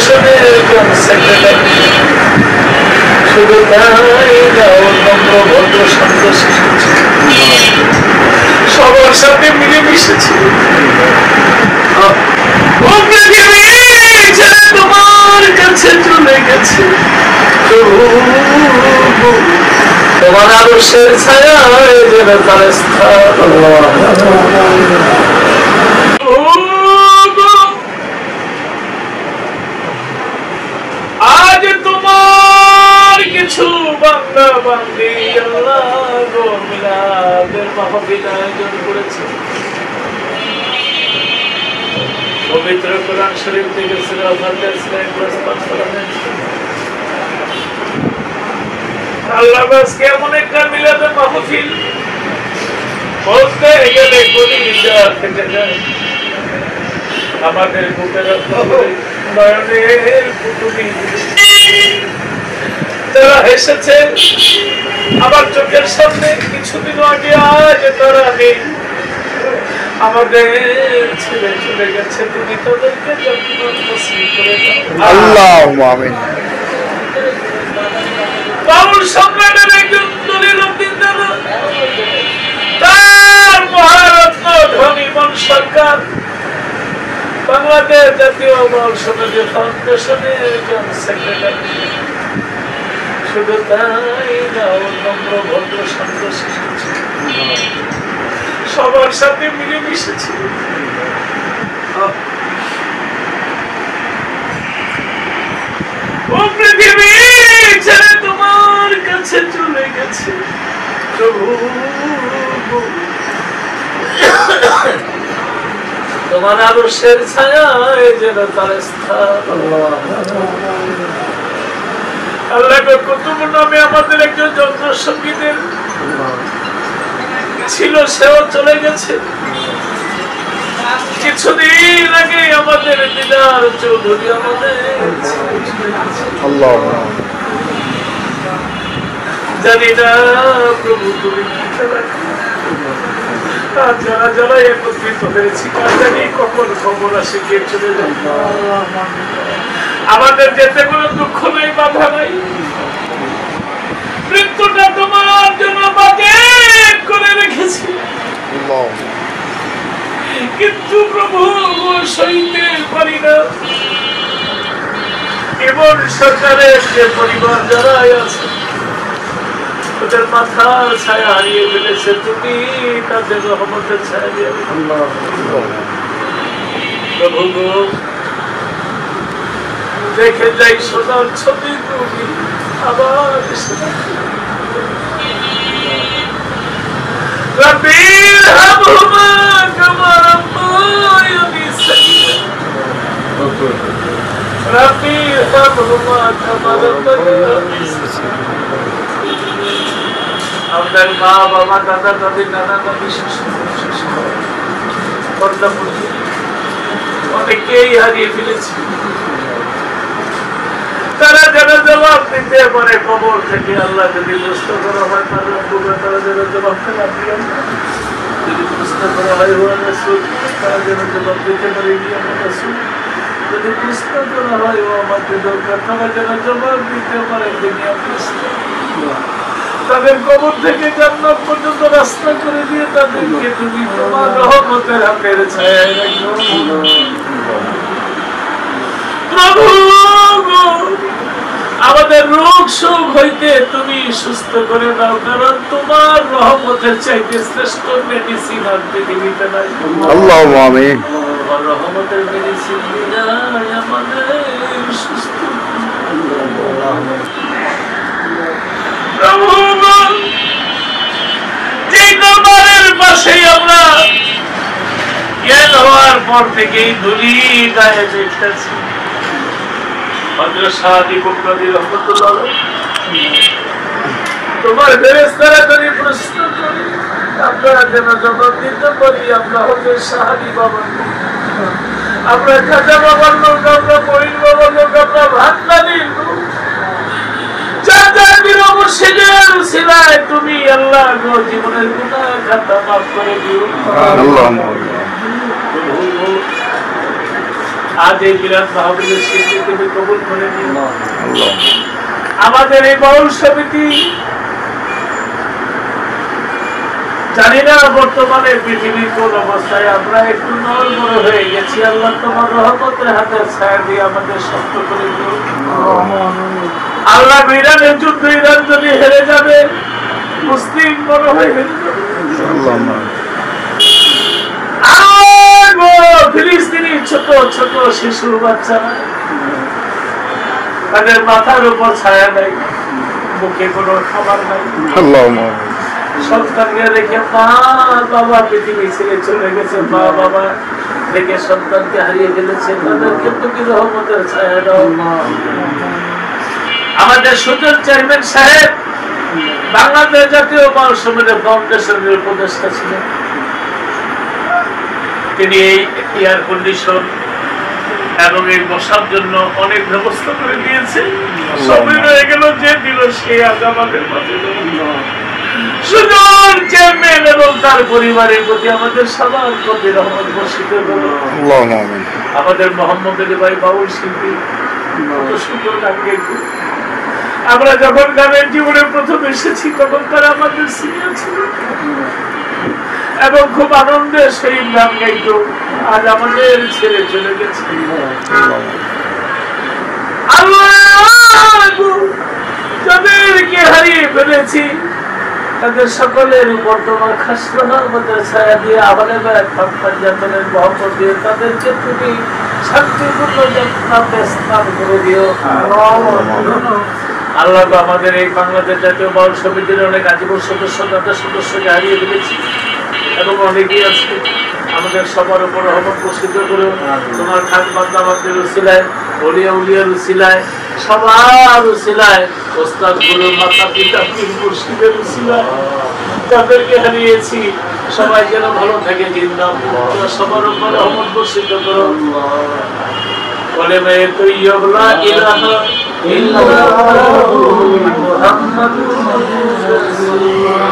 ফাউন্ডেশনের একজন সেক্রেটারি, শুধু তাই না, নম্র ভদ্র শান্ত শিশু ছিল, সবার সাথে মিলেমিশেছে। তোমার কাছে চলে গেছে, তোমার আদর্শের ছায়া যেন তার স্থান। আজ তোমার কিছু বাংলা বান্দি আল্লাহ গো মিলাদের মাহফিল আয়োজন করেছে। পবিত্র কোরআন শরীফ থেকে সূরা ফাতিহা ক্লাস পাঠ করা হয়েছে। আল্লাহ আজকে এমন একটা মিলাদের মাহফিল, বলতে গেলে কলিজা ফেটে যায়। আমাদের বুকের নয়নের পুতুলি যারা এসেছে আমার চোখের সামনে কিছুদিন আগে, আজ তারা নেই, আমাদের ছেলে চলে গেছে, তুমি তাদেরকে জান্নাত নসিব করে দাও। আল্লাহুম্মা আমিন। বাউল সম্রাটের একজন দলিল উদ্দিন দাদা, তার মহারত্ন ধনী মন সরকার বাংলাদেশ জাতীয় বাউল সমাজের ফাউন্ডেশনের একজন সেক্রেটারি, শুধু তাই না, নম্র ভদ্র শান্ত শিশু ছিল, সবার সাথে মিলেমিশেছে। ও পৃথিবী ছেড়ে তোমার কাছে চলে গেছে, তোমার আদর্শের ছায়া যেন তার স্থান। আল্লাহ কুতুব নামে আমাদের একজন যন্ত্র সঙ্গীতের ছিল, সেও চলে গেছে। কিছুদিন আগে আমাদের দিদার চৌধুরী আমাদের জানি না প্রভু তুমি যারা যারা একত্রিত হয়েছি, জানি কখন খবর আসে কে চলে যায়। আমাদের যেতে কোনো দুঃখ নাই, বাধা নাই, মৃত্যুটা তোমার জন্য বাজেট করে রেখেছি, কিন্তু প্রভু সইতে পারি না। এবং সরকারের যে পরিবার যারা আছে, ওদের মাথার ছায়া হারিয়ে ফেলেছে, তুমি তাদের রহমতের ছায়া দিয়ে প্রভু গো, দেখে যাই সোনার ছবি তুমি আবার রবির হাবুমা কামার মায়াবি সাইয়্যিদ, রবির হাবুমা কামার মায়াবি সাইয়্যিদ। আমাদের মা বাবা দাদা দাদি নানা দাদি অনেকেই হারিয়ে ফেলেছে, তারা যেন জবাব দিতে পারে কবর থেকে। আল্লাহ যদি প্রশ্ন করা হয় তারা যেন জবাব যদি প্রশ্ন করা হয় তারা যেন জবাব দিতে পারে যদি প্রশ্ন করা হয় ও আমাকে দরকার, তারা যেন জবাব দিতে পারে দুনিয়া প্রশ্ন। তাদের কবর থেকে জান্নাত পর্যন্ত রাস্তা করে দিয়ে তাদেরকে তুমি তোমার রহমতের হাতের ছায়ায় রাখো প্রভু। আমাদের রোগ শোক হইতে তুমি সুস্থ করে দাও, কারণ তোমার রহমতের চাইতে শ্রেষ্ঠ মেডিসিন আর পৃথিবীতে নাই। আল্লাহুম্মা আমিন। রহমতের মেডিসিন দিলাই আমাদের সুস্থ। প্রভু যে দরবারের পাশেই আমরা জ্ঞান হওয়ার পর থেকেই ধুলি গায়ে দেখতেছি, তোমার ফেরেশতারা যদি প্রশ্ন করি আমরা যেন জবাব দিতে পারি। আমরা হজরত সাহাবী বাবার লোক, আমরা খাজা বাবার লোক, আমরা মঈন বাবার লোক, আমরা ভান্ডারির লোক। তুমি আল্লাহ জীবনের গুনাহ খাতা মাফ করে দিও। আজ এই মিলাদ মাহফিলের স্বীকৃতি তুমি কবুল করে নিও। আল্লাহ আমাদের এই বাউল সমিতি জানি না বর্তমানে পৃথিবীর কোন অবস্থায় আমরা একটু নড়বড় হয়ে গেছি। আল্লাহ তোমার রহমতের হাতে ছায়া দিয়ে আমাদের শক্ত করে দিও। আল্লাহ ইরানের যুদ্ধ, ইরান যদি হেরে যাবে, মুসলিম বড় হয়ে যাবে। ফিলিস্তিনি ছোট ছোট শিশু বাচ্চারা, তাদের মাথার উপর ছায়া নাই, মুখে কোনো খাবার নাই। সন্তানকে রেখে মা বাবা পৃথিবী ছেড়ে চলে গেছে, মা বাবা থেকে সন্তানকে হারিয়ে ফেলেছে, তাদেরকে তুমি রহমতের ছায়া দাও। আমাদের সুজন চেয়ারম্যান সাহেব বাংলাদেশ জাতীয় বাউল সমিতি ফাউন্ডেশনের উপদেষ্টা ছিলেন। তিনি এই এয়ার কন্ডিশন এবং এই বসার জন্য অনেক ব্যবস্থা করে দিয়েছে। সবই রয়ে গেল যে দিল সে আজ আমাদের মাঝে। সুজন চেয়ারম্যান এবং তার পরিবারের প্রতি আমাদের সবার প্রতি রহমত বর্ষিত করো। আমাদের মোহাম্মদ আলী ভাই বাউল শিল্পী, কত সুন্দর গান গাইতো। আমরা যখন গানের জীবনে প্রথম এসেছি তখন তারা আমাদের সিনিয়র ছিল এবং খুব আনন্দে সেই গান গাইতো। আজ আমাদের ছেড়ে চলে গেছে। যাদেরকে হারিয়ে ফেলেছি তাদের সকলের উপর তোমার খাস রহমতের ছায়া দিয়ে আমাদের জাতনের মহব্বত দিয়ে তাদেরকে তুমি শান্তিপূর্ণ জান্নাতে স্থান করে দিও। আল্লাহ আমাদের এই বাংলাদেশ জাতীয় বাউল সমিতির অনেক আজীবন সদস্যকে হারিয়ে ফেলেছি এবং অনেকেই আছে। আমাদের সবার উপর রহমত বর্ষিত করো। তোমার খান বান্দাবাদের উসিলায়, ওলিয়া উলিয়ার উসিলায়, সবার উসিলায়, ওস্তাদ গুরু মাতা পিতা পীর মুর্শিদের উসিলায় যাদেরকে হারিয়েছি সবাই যেন ভালো থাকে। সবার উপর রহমত বর্ষিত করো। বলে মে তৈয়ব লা ইলাহা ইল্লাল্লাহু মুহাম্মাদুর রাসূলুল্লাহ।